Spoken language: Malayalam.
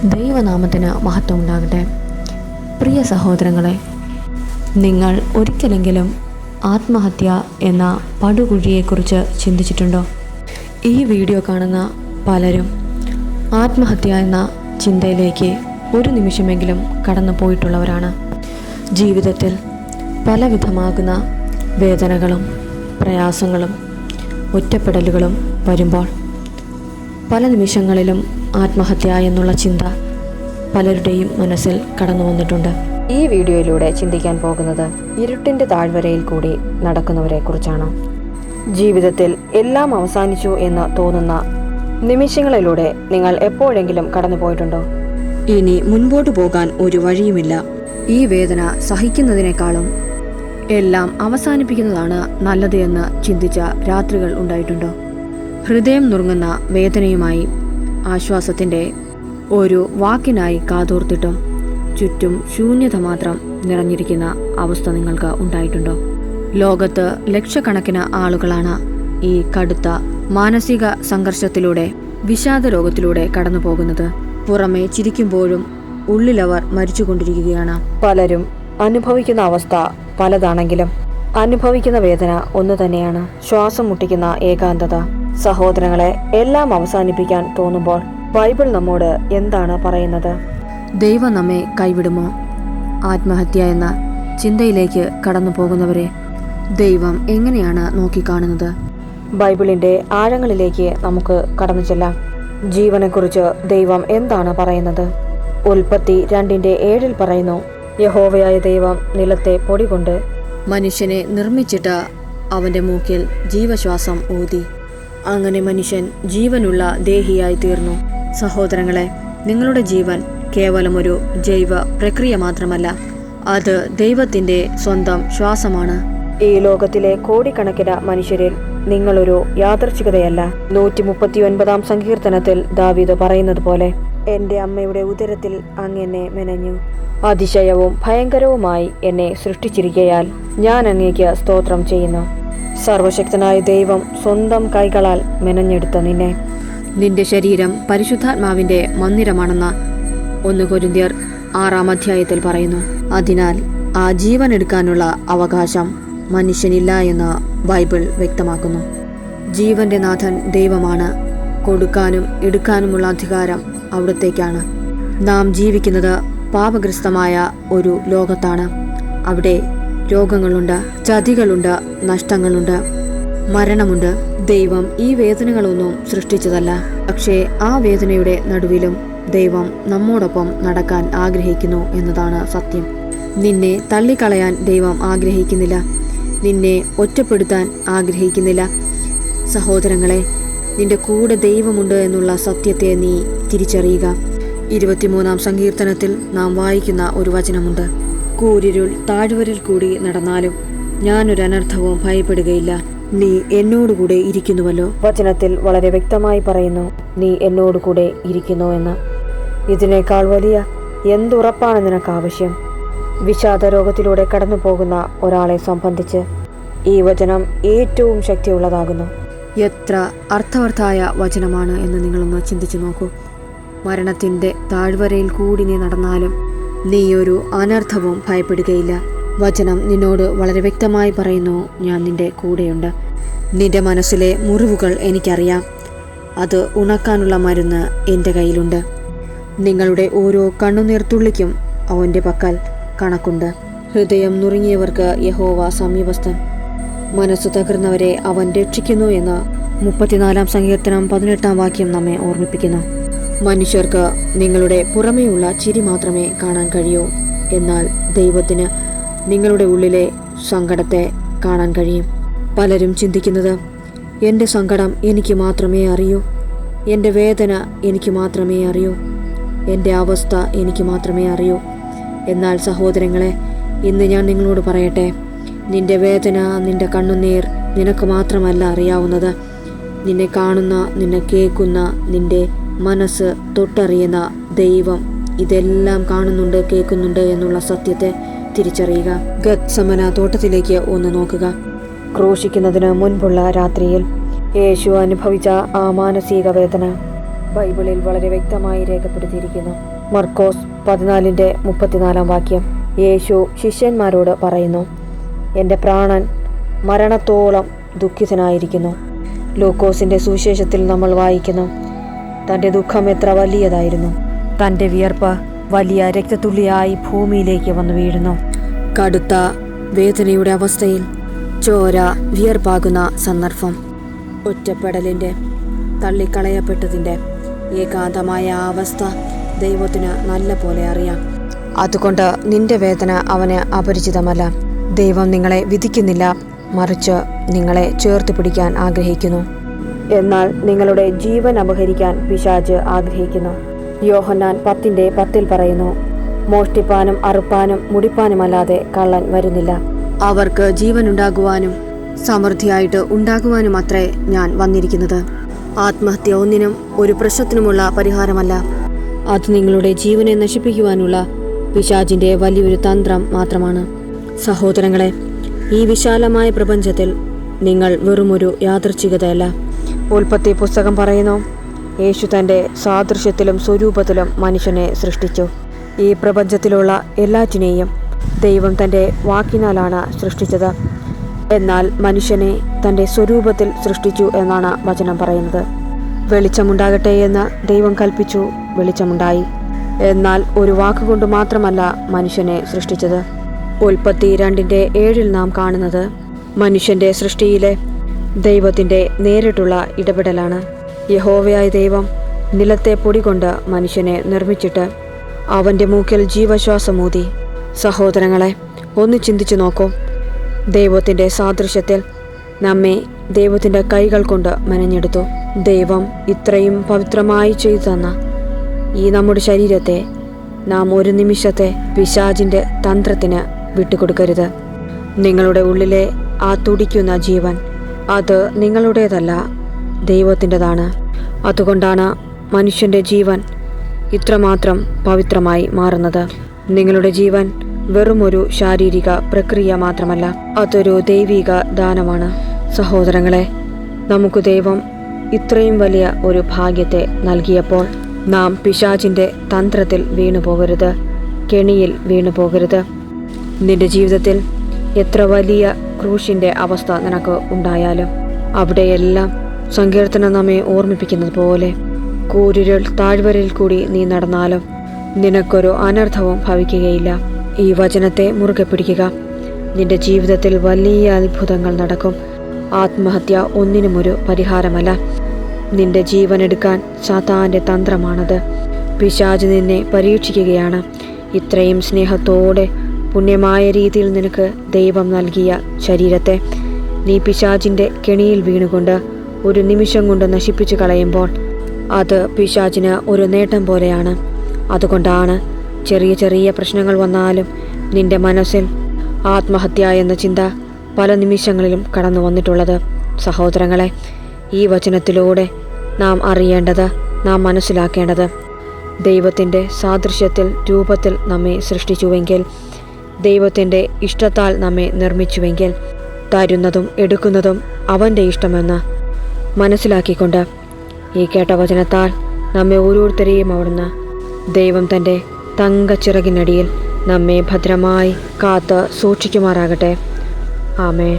ദൈവനാമത്തിന് മഹത്വം ഉണ്ടാകട്ടെ. പ്രിയ സഹോദരങ്ങളെ, നിങ്ങൾ ഒരിക്കലെങ്കിലും ആത്മഹത്യ എന്ന പടുകുഴിയെക്കുറിച്ച് ചിന്തിച്ചിട്ടുണ്ടോ? ഈ വീഡിയോ കാണുന്ന പലരും ആത്മഹത്യ എന്ന ചിന്തയിലേക്ക് ഒരു നിമിഷമെങ്കിലും കടന്നു പോയിട്ടുള്ളവരാണ്. ജീവിതത്തിൽ പലവിധമാകുന്ന വേദനകളും പ്രയാസങ്ങളും ഒറ്റപ്പെടലുകളും വരുമ്പോൾ പല നിമിഷങ്ങളിലും ആത്മഹത്യ എന്നുള്ള ചിന്ത പലരുടെയും മനസ്സിൽ കടന്നു വന്നിട്ടുണ്ട്. ഈ വീഡിയോയിലൂടെ ചിന്തിക്കാൻ പോകുന്നത് ഇരുട്ടിൻ്റെ താഴ്വരയിൽ കൂടി നടക്കുന്നവരെ കുറിച്ചാണ്. ജീവിതത്തിൽ എല്ലാം അവസാനിച്ചു എന്ന് തോന്നുന്ന നിമിഷങ്ങളിലൂടെ നിങ്ങൾ എപ്പോഴെങ്കിലും കടന്നു പോയിട്ടുണ്ടോ? ഇനി മുൻപോട്ട് പോകാൻ ഒരു വഴിയുമില്ല, ഈ വേദന സഹിക്കുന്നതിനേക്കാളും എല്ലാം അവസാനിപ്പിക്കുന്നതാണ് നല്ലത് എന്ന് ചിന്തിച്ച രാത്രികൾ ഉണ്ടായിട്ടുണ്ടോ? ഹൃദയം നുറുങ്ങുന്ന വേദനയുമായി ആശ്വാസത്തിൻ്റെ ഒരു വാക്കിനായി കാതോർത്തിട്ടും ചുറ്റും ശൂന്യത മാത്രം നിറഞ്ഞിരിക്കുന്ന അവസ്ഥ നിങ്ങൾക്ക് ഉണ്ടായിട്ടുണ്ടോ? ലോകത്ത് ലക്ഷക്കണക്കിന് ആളുകളാണ് ഈ കടുത്ത മാനസിക സംഘർഷത്തിലൂടെ, വിഷാദ രോഗത്തിലൂടെ കടന്നു പോകുന്നത്. പുറമെ ചിരിക്കുമ്പോഴും ഉള്ളിലവർ മരിച്ചുകൊണ്ടിരിക്കുകയാണ്. പലരും അനുഭവിക്കുന്ന അവസ്ഥ പലതാണെങ്കിലും അനുഭവിക്കുന്ന വേദന ഒന്നു തന്നെയാണ്. ശ്വാസം മുട്ടിക്കുന്ന ഏകാന്തത. സഹോദരങ്ങളെ, എല്ലാം അവസാനിപ്പിക്കാൻ തോന്നുമ്പോൾ ബൈബിൾ നമ്മോട് എന്താണ് പറയുന്നത്? ദൈവം നമ്മെ കൈവിടുമോ? ആത്മഹത്യ എന്ന ചിന്തയിലേക്ക് കടന്നു പോകുന്നവരെ ദൈവം എങ്ങനെയാണ് നോക്കിക്കാണുന്നത്? ബൈബിളിന്റെ ആഴങ്ങളിലേക്ക് നമുക്ക് കടന്നു ചെല്ലാം. ജീവനെക്കുറിച്ച് ദൈവം എന്താണ് പറയുന്നത്? ഉൽപ്പത്തി 2:7 പറയുന്നു, യഹോവയായ ദൈവം നിലത്തെ പൊടി കൊണ്ട് മനുഷ്യനെ നിർമ്മിച്ചിട്ട് അവൻ്റെ മൂക്കിൽ ജീവശ്വാസം ഊതി. അങ്ങനെ മനുഷ്യൻ ജീവനുള്ള ദേഹിയായി തീർന്നു. സഹോദരങ്ങളെ, നിങ്ങളുടെ ജീവൻ കേവലം ഒരു ജൈവ പ്രക്രിയ മാത്രമല്ല, അത് ദൈവത്തിൻ്റെ സ്വന്തം ശ്വാസമാണ്. ഈ ലോകത്തിലെ കോടിക്കണക്കിന് മനുഷ്യരിൽ നിങ്ങളൊരു യാദർച്ഛികതയല്ല. 139 സങ്കീർത്തനത്തിൽ ദാവീദ് പറയുന്നത് പോലെ, എൻ്റെ അമ്മയുടെ ഉദരത്തിൽ അങ്ങ് എന്നെ മെനഞ്ഞു, അതിശയവും ഭയങ്കരവുമായി എന്നെ സൃഷ്ടിച്ചിരിക്കയാൽ ഞാൻ അങ്ങേക്ക് സ്തോത്രം ചെയ്യുന്നു. സർവശക്തനായ ദൈവം സ്വന്തം കൈകളാൽ മെനഞ്ഞെടുത്ത നിന്റെ ശരീരം പരിശുദ്ധാത്മാവിൻ്റെ മന്ദിരമാണെന്ന് 1 കൊരിന്ത്യർ 6 പറയുന്നു. അതിനാൽ ആ ജീവൻ എടുക്കാനുള്ള അവകാശം മനുഷ്യനില്ല എന്ന് ബൈബിൾ വ്യക്തമാക്കുന്നു. ജീവന്റെ നാഥൻ ദൈവമാണ്. കൊടുക്കാനും എടുക്കാനുമുള്ള അധികാരം അവിടത്തേക്കാണ്. നാം ജീവിക്കുന്നത് പാപഗ്രസ്തമായ ഒരു ലോകത്താണ്. അവിടെ രോഗങ്ങളുണ്ട്, ചതികളുണ്ട്, നഷ്ടങ്ങളുണ്ട്, മരണമുണ്ട്. ദൈവം ഈ വേദനകളൊന്നും സൃഷ്ടിച്ചതല്ല. പക്ഷേ ആ വേദനയുടെ നടുവിലും ദൈവം നമ്മോടൊപ്പം നടക്കാൻ ആഗ്രഹിക്കുന്നു എന്നതാണ് സത്യം. നിന്നെ തള്ളിക്കളയാൻ ദൈവം ആഗ്രഹിക്കുന്നില്ല. നിന്നെ ഒറ്റപ്പെടുത്താൻ ആഗ്രഹിക്കുന്നില്ല. സഹോദരങ്ങളെ, നിന്റെ കൂടെ ദൈവമുണ്ട് എന്നുള്ള സത്യത്തെ നീ തിരിച്ചറിയുക. 23 സങ്കീർത്തനത്തിൽ നാം വായിക്കുന്ന ഒരു വചനമുണ്ട്, കൂരിരുൾ താഴ്വരയിൽ കൂടി നടന്നാലും ഞാനൊരു അനർത്ഥവും ഭയപ്പെടുകയില്ല, നീ എന്നോടുകൂടെ ഇരിക്കുന്നുവല്ലോ. വചനത്തിൽ വളരെ വ്യക്തമായി പറയുന്നു, നീ എന്നോടുകൂടെ ഇരിക്കുന്നു എന്ന്. ഇതിനേക്കാൾ വലിയ എന്തുറപ്പാണ് നിനക്ക് ആവശ്യം? വിഷാദ രോഗത്തിലൂടെ കടന്നു പോകുന്ന ഒരാളെ സംബന്ധിച്ച് ഈ വചനം ഏറ്റവും ശക്തിയുള്ളതാകുന്നു. എത്ര അർത്ഥവർത്ഥായ വചനമാണ് എന്ന് നിങ്ങളൊന്ന് ചിന്തിച്ചു നോക്കൂ. മരണത്തിൻ്റെ താഴ്വരയിൽ കൂടി നീ നടന്നാലും നീ ഒരു അനർത്ഥവും ഭയപ്പെടുകയില്ല. വചനം നിന്നോട് വളരെ വ്യക്തമായി പറയുന്നു, ഞാൻ നിന്റെ കൂടെയുണ്ട്. നിന്റെ മനസ്സിലെ മുറിവുകൾ എനിക്കറിയാം, അത് ഉണക്കാനുള്ള മരുന്ന് എൻ്റെ കയ്യിലുണ്ട്. നിങ്ങളുടെ ഓരോ കണ്ണുനീർത്തുള്ളിക്കും അവൻ്റെ പക്കൽ കണക്കുണ്ട്. ഹൃദയം നുറുങ്ങിയവർക്ക് യഹോവ സമീപസ്ഥൻ, മനസ്സ് തകർന്നവരെ അവൻ രക്ഷിക്കുന്നു എന്ന് 34 സങ്കീർത്തനം 18 നമ്മെ ഓർമ്മിപ്പിക്കുന്നു. മനുഷ്യർക്ക് നിങ്ങളുടെ പുറമേയുള്ള ചിരി മാത്രമേ കാണാൻ കഴിയൂ, എന്നാൽ ദൈവത്തിന് നിങ്ങളുടെ ഉള്ളിലെ സങ്കടത്തെ കാണാൻ കഴിയും. പലരും ചിന്തിക്കുന്നത്, എൻ്റെ സങ്കടം എനിക്ക് മാത്രമേ അറിയൂ, എൻ്റെ വേദന എനിക്ക് മാത്രമേ അറിയൂ, എൻ്റെ അവസ്ഥ എനിക്ക് മാത്രമേ അറിയൂ. എന്നാൽ സഹോദരങ്ങളെ, ഇന്ന് ഞാൻ നിങ്ങളോട് പറയട്ടെ, നിന്റെ വേദന, നിന്റെ കണ്ണുനീർ നിനക്ക് മാത്രമല്ല അറിയാവുന്നത്. നിന്നെ കാണുന്ന, നിന്നെ കേൾക്കുന്ന, നിന്റെ മനസ്സ് തൊട്ടറിയുന്ന ദൈവം ഇതെല്ലാം കാണുന്നുണ്ട്, കേൾക്കുന്നുണ്ട് എന്നുള്ള സത്യത്തെ തിരിച്ചറിയുക. ഗത്സമന തോട്ടത്തിലേക്ക് ഒന്ന് നോക്കുക. ക്രൂശിക്കുന്നതിന് മുൻപുള്ള രാത്രിയിൽ യേശു അനുഭവിച്ച ആ മാനസിക വേദന ബൈബിളിൽ വളരെ വ്യക്തമായി രേഖപ്പെടുത്തിയിരിക്കുന്നു. മർക്കോസ് 14:34 വാക്യം. യേശു ശിഷ്യന്മാരോട് പറയുന്നു, എൻ്റെ പ്രാണൻ മരണത്തോളം ദുഃഖിതനായിരിക്കുന്നു. ലൂക്കോസിൻ്റെ സുവിശേഷത്തിൽ നമ്മൾ വായിക്കുന്നു, തൻ്റെ ദുഃഖം എത്ര വലിയതായിരുന്നു. തൻ്റെ വിയർപ്പ് വലിയ രക്തത്തുള്ളിയായി ഭൂമിയിലേക്ക് വന്നു വീഴുന്നു. കടുത്ത വേദനയുടെ അവസ്ഥയിൽ ചോര വിയർപ്പാകുന്ന സന്ദർഭം, ഒറ്റപ്പെടലിൻ്റെ, തള്ളിക്കളയപ്പെട്ടതിൻ്റെ ഏകാന്തമായ അവസ്ഥ ദൈവത്തിന് നല്ല പോലെ അറിയാം. അതുകൊണ്ട് നിന്റെ വേദന അവന് അപരിചിതമല്ല. ദൈവം നിങ്ങളെ വിധിക്കുന്നില്ല, മറിച്ച് നിങ്ങളെ ചേർത്ത് പിടിക്കാൻ ആഗ്രഹിക്കുന്നു. എന്നാൽ നിങ്ങളുടെ ജീവൻ അപഹരിക്കാൻ പിശാച് ആഗ്രഹിക്കുന്നു. യോഹന്നാൻ 10:10 പറയുന്നു, മോഷ്ടിപ്പാനും അറുപ്പാനും മുടിപ്പാനുമല്ലാതെ കള്ളൻ വരുന്നില്ല. അവർക്ക് ജീവൻ ഉണ്ടാകുവാനും സമൃദ്ധിയായിട്ട് ഉണ്ടാകുവാനും അത്രേ ഞാൻ വന്നിരിക്കുന്നത്. ആത്മഹത്യ ഒന്നിനും ഒരു പ്രശ്നത്തിനുമുള്ള പരിഹാരമല്ല. അത് നിങ്ങളുടെ ജീവനെ നശിപ്പിക്കുവാനുള്ള പിശാചിൻ്റെ വലിയൊരു തന്ത്രം മാത്രമാണ്. സഹോദരങ്ങളെ, ഈ വിശാലമായ പ്രപഞ്ചത്തിൽ നിങ്ങൾ വെറുമൊരു യാദൃച്ഛികതയല്ല. ഉൽപ്പത്തി പുസ്തകം പറയുന്നു, യേശു തൻ്റെ സാദൃശ്യത്തിലും സ്വരൂപത്തിലും മനുഷ്യനെ സൃഷ്ടിച്ചു. ഈ പ്രപഞ്ചത്തിലുള്ള എല്ലാറ്റിനെയും ദൈവം തൻ്റെ വാക്കിനാലാണ് സൃഷ്ടിച്ചത്. എന്നാൽ മനുഷ്യനെ തൻ്റെ സ്വരൂപത്തിൽ സൃഷ്ടിച്ചു എന്നാണ് വചനം പറയുന്നത്. വെളിച്ചമുണ്ടാകട്ടെ എന്ന് ദൈവം കൽപ്പിച്ചു, വെളിച്ചമുണ്ടായി. എന്നാൽ ഒരു വാക്കുകൊണ്ട് മാത്രമല്ല മനുഷ്യനെ സൃഷ്ടിച്ചത്. ഉൽപ്പത്തി 2:7 നാം കാണുന്നത് മനുഷ്യൻ്റെ സൃഷ്ടിയിലെ ദൈവത്തിൻ്റെ നേരിട്ടുള്ള ഇടപെടലാണ്. യഹോവയായ ദൈവം നിലത്തെ പൊടി കൊണ്ട് മനുഷ്യനെ നിർമ്മിച്ചിട്ട് അവൻ്റെ മൂക്കിൽ ജീവശ്വാസമൂതി. സഹോദരങ്ങളെ, ഒന്ന് ചിന്തിച്ചു നോക്കൂ. ദൈവത്തിൻ്റെ സാദൃശ്യത്തിൽ നമ്മെ ദൈവത്തിൻ്റെ കൈകൾ കൊണ്ട് മെനഞ്ഞെടുത്തു. ദൈവം ഇത്രയും പവിത്രമായി ചെയ്തു തന്ന ഈ നമ്മുടെ ശരീരത്തെ നാം ഒരു നിമിഷത്തെ പിശാചിൻ്റെ തന്ത്രത്തിന് വിട്ടുകൊടുക്കരുത്. നിങ്ങളുടെ ഉള്ളിലെ ആ തുടിക്കുന്ന ജീവൻ, അത് നിങ്ങളുടേതല്ല, ദൈവത്തിൻ്റെതാണ്. അതുകൊണ്ടാണ് മനുഷ്യൻ്റെ ജീവൻ ഇത്രമാത്രം പവിത്രമായി മാറുന്നത്. നിങ്ങളുടെ ജീവൻ വെറുമൊരു ശാരീരിക പ്രക്രിയ മാത്രമല്ല, അതൊരു ദൈവിക ദാനമാണ്. സഹോദരങ്ങളെ, നമുക്ക് ദൈവം ഇത്രയും വലിയ ഒരു ഭാഗ്യത്തെ നൽകിയപ്പോൾ നാം പിശാചിൻ്റെ തന്ത്രത്തിൽ വീണുപോകരുത്, കെണിയിൽ വീണുപോകരുത്. നിന്റെ ജീവിതത്തിൽ എത്ര വലിയ ക്രൂശിൻ്റെ അവസ്ഥ നിനക്ക് ഉണ്ടായാലും അവിടെയെല്ലാം സങ്കീർത്തനം നമ്മെ ഓർമ്മിപ്പിക്കുന്നത് പോലെ കൂരിരുൾ താഴ്വരയിൽ കൂടി നീ നടന്നാലും നിനക്കൊരു അനർത്ഥവും ഭവിക്കുകയില്ല. ഈ വചനത്തെ മുറുകെ പിടിക്കുക. നിന്റെ ജീവിതത്തിൽ വലിയ അത്ഭുതങ്ങൾ നടക്കും. ആത്മഹത്യ ഒന്നിനുമൊരു പരിഹാരമല്ല. നിന്റെ ജീവനെടുക്കാൻ സാത്താൻ്റെ തന്ത്രമാണത്. പിശാച് നിന്നെ പരീക്ഷിക്കുകയാണ്. ഇത്രയും സ്നേഹത്തോടെ പുണ്യമായ രീതിയിൽ നിനക്ക് ദൈവം നൽകിയ ശരീരത്തെ നീ പിശാചിൻ്റെ കെണിയിൽ വീണുകൊണ്ട് ഒരു നിമിഷം കൊണ്ട് നശിപ്പിച്ചു കളയുമ്പോൾ അത് പിശാചിന് ഒരു നേട്ടം പോലെയാണ്. അതുകൊണ്ടാണ് ചെറിയ ചെറിയ പ്രശ്നങ്ങൾ വന്നാലും നിന്റെ മനസ്സിൽ ആത്മഹത്യ എന്ന ചിന്ത പല നിമിഷങ്ങളിലും കടന്നു വന്നിട്ടുള്ളത്. സഹോദരങ്ങളെ, ഈ വചനത്തിലൂടെ നാം അറിയേണ്ടത്, നാം മനസ്സിലാക്കേണ്ടത്, ദൈവത്തിൻ്റെ സാദൃശ്യത്തിൽ രൂപത്തിൽ നമ്മെ സൃഷ്ടിച്ചുവെങ്കിൽ, ദൈവത്തിൻ്റെ ഇഷ്ടത്താൽ നമ്മെ നിർമ്മിച്ചുവെങ്കിൽ, തരുന്നതും എടുക്കുന്നതും അവൻ്റെ ഇഷ്ടമെന്ന് മനസ്സിലാക്കിക്കൊണ്ട് ഈ കേട്ട വചനത്താൽ നമ്മെ ഓരോരുത്തരെയും അവിടുന്ന് ദൈവം തൻ്റെ തങ്കച്ചിറകിനടിയിൽ നമ്മെ ഭദ്രമായി കാത്ത് സൂക്ഷിക്കുമാറാകട്ടെ. ആമേൻ.